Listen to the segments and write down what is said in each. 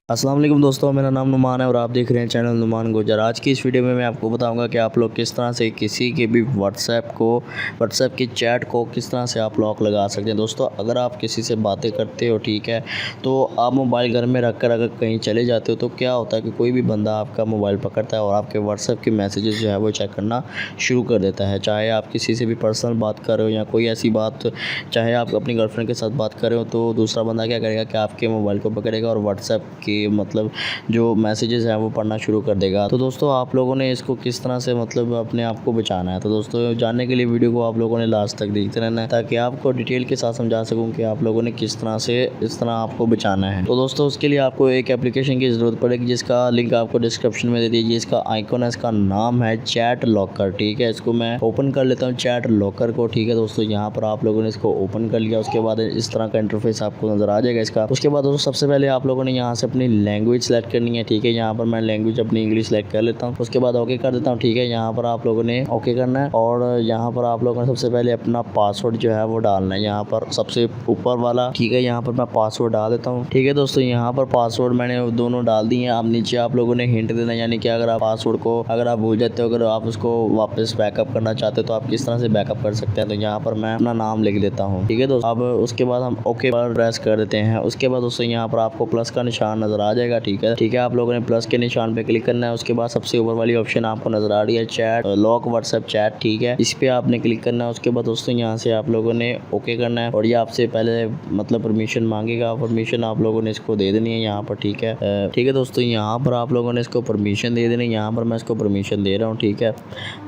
अस्सलाम वालेकुम दोस्तों, मेरा नाम नुमान है और आप देख रहे हैं चैनल नुमान गुजर। आज की इस वीडियो में मैं आपको बताऊंगा कि आप लोग किस तरह से किसी के भी व्हाट्सएप की चैट को किस तरह से आप लॉक लगा सकते हैं। दोस्तों, अगर आप किसी से बातें करते हो, ठीक है, तो आप मोबाइल घर में रख कर अगर कहीं चले जाते हो तो क्या होता है कि कोई भी बंदा आपका मोबाइल पकड़ता है और आपके व्हाट्सएप के मैसेजेस जो है वो चेक करना शुरू कर देता है। चाहे आप किसी से भी पर्सनल बात कर रहे हो या कोई ऐसी बात, चाहे आप अपनी गर्लफ्रेंड के साथ बात कर रहे हो, तो दूसरा बंदा क्या करेगा कि आपके मोबाइल को पकड़ेगा और व्हाट्सएप की मतलब जो मैसेजेस हैं वो पढ़ना शुरू कर देगा। तो दोस्तों, आप लोगों ने इसको किस तरह से मतलब अपने आप को बचाना है, तो दोस्तों जानने के लिए वीडियो को आप लोगों ने लास्ट तक देखते रहना है ताकि आपको डिटेल के साथ समझा सकूं कि आप लोगों ने किस तरह से इस तरह आपको बचाना है। तो दोस्तों, उसके लिए आपको एक एप्लीकेशन की ज़रूरत पड़ेगी जिसका लिंक आपको डिस्क्रिप्शन में दे दीजिए। इसका आइकॉन है, इसका नाम है चैट लॉकर, ठीक है। इसको मैं ओपन कर लेता हूँ चैट लॉकर को, ठीक है दोस्तों। यहाँ पर आप लोगों ने इसको ओपन कर लिया, उसके बाद इस तरह का इंटरफेस आपको नज़र आ जाएगा इसका। उसके बाद दोस्तों सबसे पहले आप लोगों ने यहाँ से अपनी लैंग्वेज सेलेक्ट करनी है, ठीक है। यहाँ पर मैं लैंग्वेज अपनी इंग्लिश सेलेक्ट कर लेता हूँ, उसके बाद ओके कर देता हूँ, ठीक है। यहाँ पर आप लोगों ने ओके करना है और यहाँ पर आप लोगों ने सबसे पहले अपना पासवर्ड जो है वो डालना है, यहाँ पर सबसे ऊपर वाला, ठीक है। यहाँ पर मैं पासवर्ड डाल देता हूँ, ठीक है दोस्तों। यहाँ पर पासवर्ड मैंने दोनों डाल दिए हैं। अब नीचे आप लोगों ने हिंट देना, यानी कि अगर आप पासवर्ड को अगर आप भूल जाते हो, अगर आप उसको वापस बैकअप करना चाहते हो तो आप किस तरह से बैकअप कर सकते हैं। तो यहाँ पर मैं अपना नाम लिख देता हूँ, ठीक है दोस्तों। अब उसके बाद हम ओके पर प्रेस कर देते हैं। उसके बाद दोस्तों यहाँ पर आपको प्लस का निशान नजर आ जाएगा, ठीक है। आप लोगों ने प्लस के निशान पे क्लिक करना है। उसके बाद सबसे ऊपर वाली ऑप्शन आपको नजर आ रही है चैट लॉक व्हाट्सएप चैट, ठीक है। इस पे आपने क्लिक करना है। उसके बाद दोस्तों यहाँ से आप लोगों ने ओके करना है और ये आपसे पहले मतलब परमिशन मांगेगा। परमिशन आप लोगों ने इसको दे देनी है यहाँ पर, ठीक है। ठीक है दोस्तों, यहाँ पर आप लोगों ने इसको परमिशन दे देनी है। यहाँ पर मैं इसको परमिशन दे रहा हूँ, ठीक है।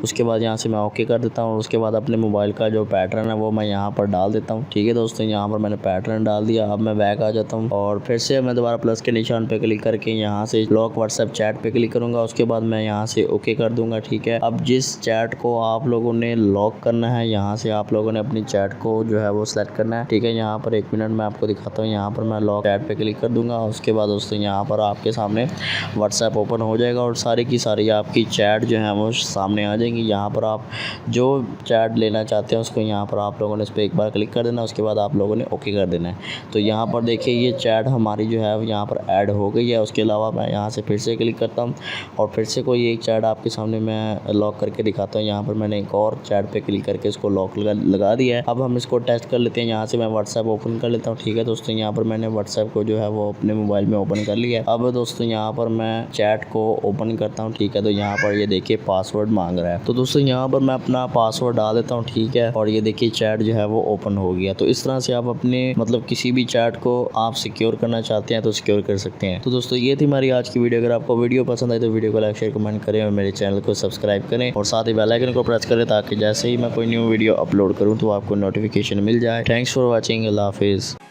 उसके बाद यहाँ से मैं ओके कर देता हूँ। उसके बाद अपने मोबाइल का जो पैटर्न है वो मैं यहाँ पर डाल देता हूँ, ठीक है दोस्तों। यहाँ पर मैंने पैटर्न डाल दिया। अब मैं बैक आ जाता हूँ और फिर से मैं दोबारा प्लस के निशान पे क्लिक करके यहाँ से लॉक व्हाट्सएप चैट पे क्लिक करूंगा। उसके बाद मैं यहाँ से ओके कर दूंगा, ठीक है। अब जिस चैट को आप लोगों ने लॉक करना है, यहाँ से आप लोगों ने अपनी चैट को जो है वो सिलेक्ट करना है, ठीक है। यहाँ पर 1 मिनट में आपको दिखाता हूँ। यहाँ पर मैं लॉक चैट पे क्लिक कर दूंगा। उसके बाद दोस्तों यहाँ पर आपके सामने व्हाट्सएप ओपन हो जाएगा और सारी की सारी आपकी चैट जो है वो सामने आ जाएंगी। यहाँ पर आप जो चैट लेना चाहते हैं उसको यहाँ पर आप लोगों ने इस पर एक बार क्लिक कर देना। उसके बाद आप लोगों ने ओके कर देना है। तो यहाँ पर देखिए ये चैट हमारी जो है यहाँ पर ऐड हो गई है। उसके अलावा मैं यहाँ से फिर से क्लिक करता हूँ और फिर से कोई एक चैट आपके सामने मैं लॉक करके दिखाता हूँ। यहाँ पर मैंने एक और चैट पे क्लिक करके इसको लॉक लगा दिया है। अब हम इसको टेस्ट कर लेते हैं। यहाँ से मैं व्हाट्सएप ओपन कर लेता हूँ, ठीक है दोस्तों। यहाँ पर मैंने व्हाट्सएप को जो है वो अपने मोबाइल में ओपन कर लिया है। अब दोस्तों यहाँ पर मैं चैट को ओपन करता हूँ, ठीक है। तो यहाँ पर ये देखिए पासवर्ड मांग रहा है। तो दोस्तों यहाँ पर मैं अपना पासवर्ड डाल देता हूँ, ठीक है। और ये देखिए चैट जो है वो ओपन हो गया। तो इस तरह से आप अपने मतलब किसी भी चैट को आप सिक्योर करना चाहते हैं तो सिक्योर कर सकते हैं। तो दोस्तों ये थी हमारी आज की वीडियो। अगर आपको वीडियो पसंद आई तो वीडियो को लाइक शेयर कमेंट करें और मेरे चैनल को सब्सक्राइब करें और साथ ही बेल आइकन को प्रेस करें ताकि जैसे ही मैं कोई न्यू वीडियो अपलोड करूं तो आपको नोटिफिकेशन मिल जाए। Thanks for watching. अल्लाह हाफिज़।